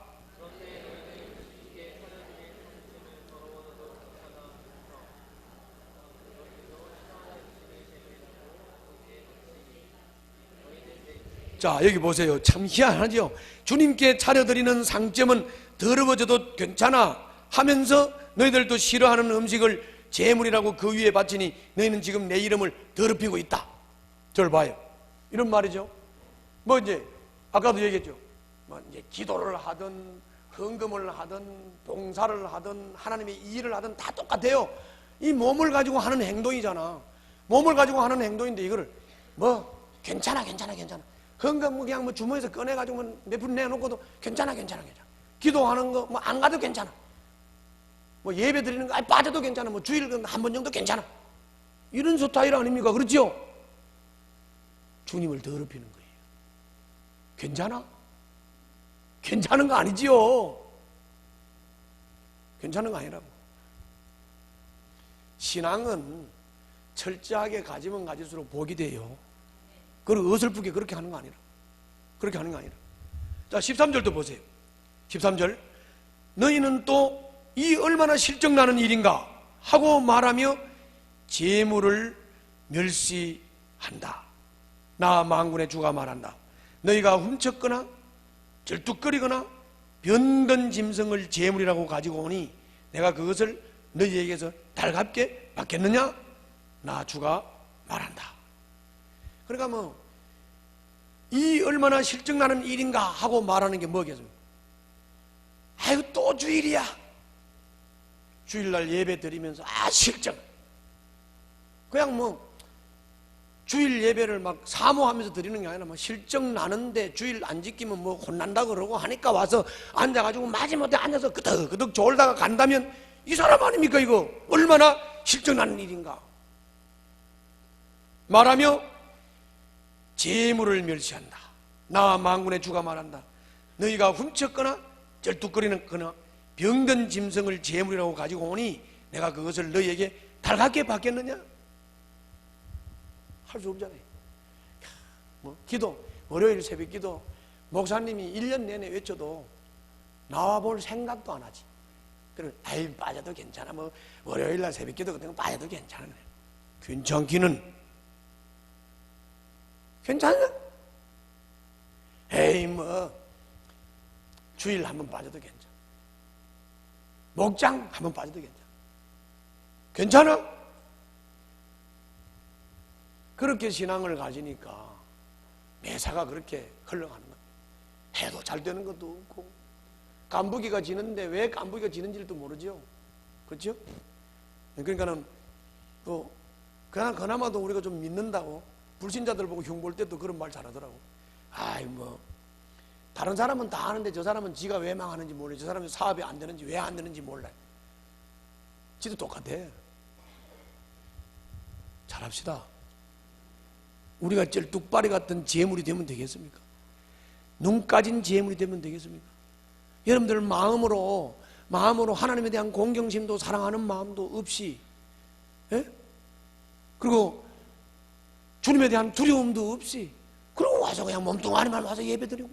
자, 여기 보세요. 참 희한하죠. 주님께 차려드리는 상점은 더러워져도 괜찮아 하면서 너희들도 싫어하는 음식을 제물이라고 그 위에 바치니 너희는 지금 내 이름을 더럽히고 있다. 저를 봐요. 이런 말이죠. 뭐 이제 아까도 얘기했죠. 뭐 이제 기도를 하든 헌금을 하든 봉사를 하든 하나님의 일을 하든 다 똑같아요. 이 몸을 가지고 하는 행동이잖아. 몸을 가지고 하는 행동인데 이거를 뭐 괜찮아 헌금 그냥 뭐 주머니에서 꺼내가지고 몇 푼 내놓고도 괜찮아. 기도하는 거 뭐 안 가도 괜찮아. 뭐 예배 드리는 거 빠져도 괜찮아. 뭐 주일 한 번 정도 괜찮아. 이런 스타일 아닙니까? 그렇죠? 주님을 더럽히는 거예요. 괜찮아? 괜찮은 거 아니지요. 괜찮은 거 아니라고. 신앙은 철저하게 가지면 가질수록 복이 돼요. 그리고 어설프게 그렇게 하는 거 아니라. 그렇게 하는 거 아니라. 자, 13절도 보세요. 13절. 너희는 또 이 얼마나 실정나는 일인가 하고 말하며 재물을 멸시한다. 나 만군의 주가 말한다. 너희가 훔쳤거나 절뚝거리거나 변든 짐승을 재물이라고 가지고 오니 내가 그것을 너희에게서 달갑게 받겠느냐? 나 주가 말한다. 그러니까 뭐 이 얼마나 실증나는 일인가 하고 말하는 게 뭐겠습니까? 아이고 또 주일이야. 주일날 예배 드리면서 실증. 그냥 뭐 주일 예배를 막 사모하면서 드리는 게 아니라 막 실증 나는데 주일 안 지키면 뭐 혼난다 그러고 하니까 와서 앉아가지고 마지못해 앉아서 그득그득 졸다가 간다면 이 사람 아닙니까 이거? 얼마나 실증 나는 일인가. 말하며 재물을 멸시한다. 나 만군의 주가 말한다. 너희가 훔쳤거나 절뚝거리거나 병든 짐승을 재물이라고 가지고 오니 내가 그것을 너희에게 달갑게 받겠느냐? 할 수 없잖아요. 뭐 기도, 월요일 새벽 기도 목사님이 1년 내내 외쳐도 나와볼 생각도 안 하지. 그리고 아이 빠져도 괜찮아. 뭐 월요일날 새벽 기도 같은 거 빠져도 괜찮아. 괜찮기는 괜찮아? 에이 뭐 주일 한번 빠져도 괜찮아. 목장 한번 빠져도 괜찮아. 괜찮아? 그렇게 신앙을 가지니까 매사가 그렇게 흘러가는 거야. 해도 잘 되는 것도 없고 깐부기가 지는데 왜 깐부기가 지는지도 모르죠. 그렇죠? 그러니까는 그나마도 우리가 좀 믿는다고 불신자들 보고 흉볼 때도 그런 말 잘하더라고. 아이 뭐 다른 사람은 다 아는데 저 사람은 지가 왜 망하는지 몰라요. 저 사람은 사업이 안 되는지 왜 안 되는지 몰라요. 지도 똑같아. 잘합시다. 우리가 쩔뚝바리 같은 재물이 되면 되겠습니까? 눈 까진 재물이 되면 되겠습니까? 여러분들 마음으로 하나님에 대한 공경심도 사랑하는 마음도 없이, 예? 그리고 주님에 대한 두려움도 없이, 그러고 와서 그냥 몸뚱아리만 와서 예배드리고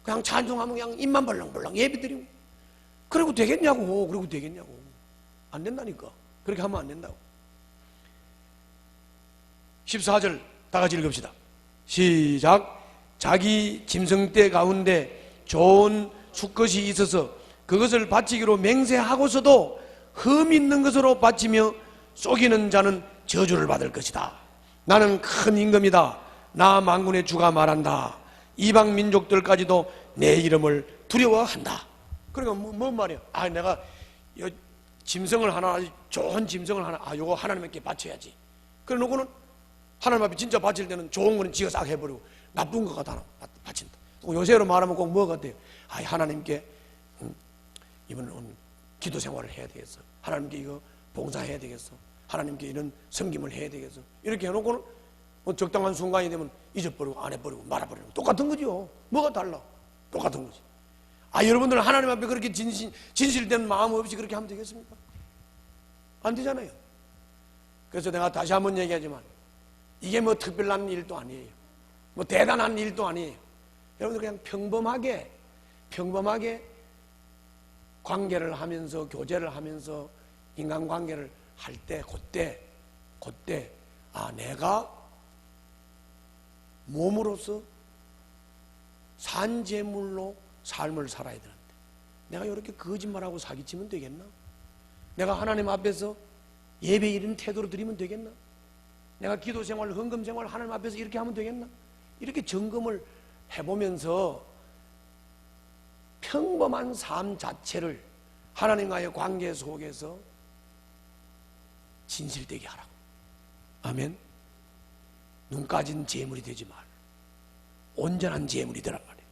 그냥 찬송하면 그냥 입만 벌렁벌렁 예배드리고 그러고 되겠냐고. 그러고 되겠냐고. 안 된다니까. 그렇게 하면 안 된다고. 14절 다 같이 읽읍시다. 시작. 자기 짐승떼 가운데 좋은 수컷이 있어서 그것을 바치기로 맹세하고서도 흠 있는 것으로 바치며 속이는 자는 저주를 받을 것이다. 나는 큰 임금이다. 나 만군의 주가 말한다. 이방 민족들까지도 내 이름을 두려워한다. 그러니까 뭔 말이야? 아, 내가 짐승을 하나, 좋은 짐승을 하나, 요거 하나님께 바쳐야지. 그래 놓고는 하나님 앞에 진짜 바칠 때는 좋은 거는 지가 싹 해버리고 나쁜 거가 다 바친다. 요새로 말하면 꼭 뭐 같아요? 아, 하나님께 이번은 기도 생활을 해야 되겠어. 하나님께 이거 봉사해야 되겠어. 하나님께 이런 섬김을 해야 되겠어. 이렇게 해놓고는 뭐 적당한 순간이 되면 잊어버리고 안 해버리고 말아버리고 똑같은 거죠. 뭐가 달라? 똑같은 거지. 여러분들 하나님 앞에 그렇게 진실된 마음 없이 그렇게 하면 되겠습니까? 안 되잖아요. 그래서 내가 다시 한번 얘기하지만 이게 뭐 특별한 일도 아니에요. 뭐 대단한 일도 아니에요. 여러분들 그냥 평범하게 관계를 하면서, 교제를 하면서, 인간관계를 할 때, 그때 내가 몸으로서 산재물로 삶을 살아야 되는데 내가 이렇게 거짓말하고 사기치면 되겠나? 내가 하나님 앞에서 예배 이런 태도로 드리면 되겠나? 내가 기도생활, 헌금생활 하나님 앞에서 이렇게 하면 되겠나? 이렇게 점검을 해보면서 평범한 삶 자체를 하나님과의 관계 속에서 진실되게 하라고. 아멘. 눈 까진 재물이 되지 말. 온전한 재물이 되란 말이에요.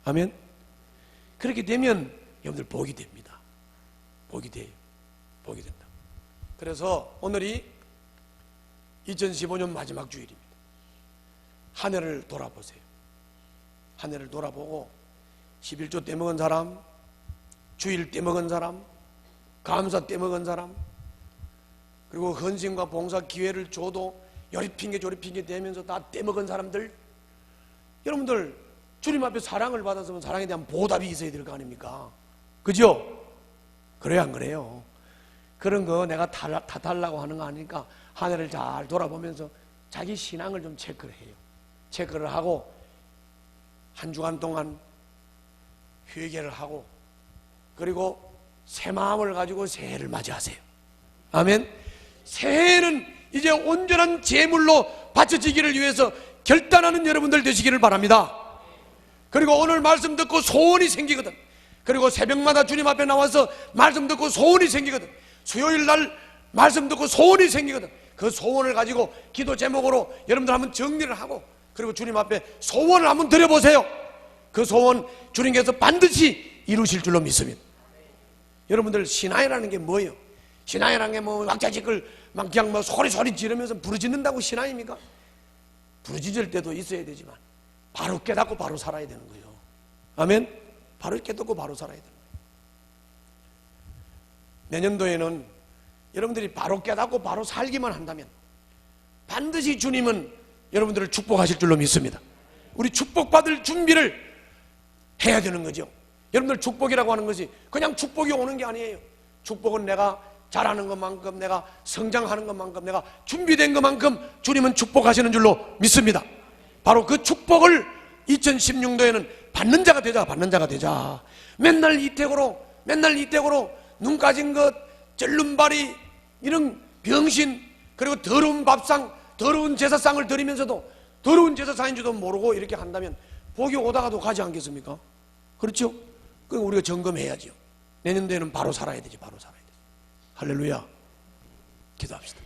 아멘. 그렇게 되면 여러분들 복이 됩니다. 복이 돼요. 복이 된다. 그래서 오늘이 2015년 마지막 주일입니다. 한 해를 돌아보세요. 한 해를 돌아보고 11조 떼먹은 사람, 주일 떼먹은 사람, 감사 떼먹은 사람, 그리고 헌신과 봉사 기회를 줘도 요리핑계 조리핑계 대면서 다 떼먹은 사람들, 여러분들 주님 앞에 사랑을 받았으면 사랑에 대한 보답이 있어야 될 거 아닙니까? 그죠? 그래요, 안 그래요? 그런 거 내가 탓하려고 하는 거 아니니까 한 해를 잘 돌아보면서 자기 신앙을 좀 체크를 해요. 체크를 하고 한 주간 동안 회개를 하고 그리고 새 마음을 가지고 새해를 맞이하세요. 아멘. 새해는 이제 온전한 제물로 바쳐지기를 위해서 결단하는 여러분들 되시기를 바랍니다. 그리고 오늘 말씀 듣고 소원이 생기거든. 그리고 새벽마다 주님 앞에 나와서 말씀 듣고 소원이 생기거든. 수요일 날 말씀 듣고 소원이 생기거든. 그 소원을 가지고 기도 제목으로 여러분들 한번 정리를 하고 그리고 주님 앞에 소원을 한번 드려보세요. 그 소원 주님께서 반드시 이루실 줄로 믿습니다. 여러분들 신앙이라는 게 뭐예요? 신앙이라는 게 뭐 왁자지껄 막 그냥 뭐 소리 지르면서 부르짖는다고 신앙입니까? 부르짖을 때도 있어야 되지만 바로 깨닫고 바로 살아야 되는 거예요. 아멘? 바로 깨닫고 바로 살아야 되는 거예요. 내년도에는 여러분들이 바로 깨닫고 바로 살기만 한다면 반드시 주님은 여러분들을 축복하실 줄로 믿습니다. 우리 축복받을 준비를 해야 되는 거죠. 여러분들 축복이라고 하는 것이 그냥 축복이 오는 게 아니에요. 축복은 내가 잘하는 것만큼, 내가 성장하는 것만큼, 내가 준비된 것만큼 주님은 축복하시는 줄로 믿습니다. 바로 그 축복을 2016년도에는 받는 자가 되자. 맨날 이태고로 눈 까진 것, 쩔름발이, 이런 병신, 그리고 더러운 밥상, 더러운 제사상을 드리면서도 더러운 제사상인 줄도 모르고 이렇게 한다면 복이 오다가도 가지 않겠습니까? 그렇죠? 그럼 우리가 점검해야죠. 내년도에는 바로 살아야 되지. 할렐루야. 기도합시다.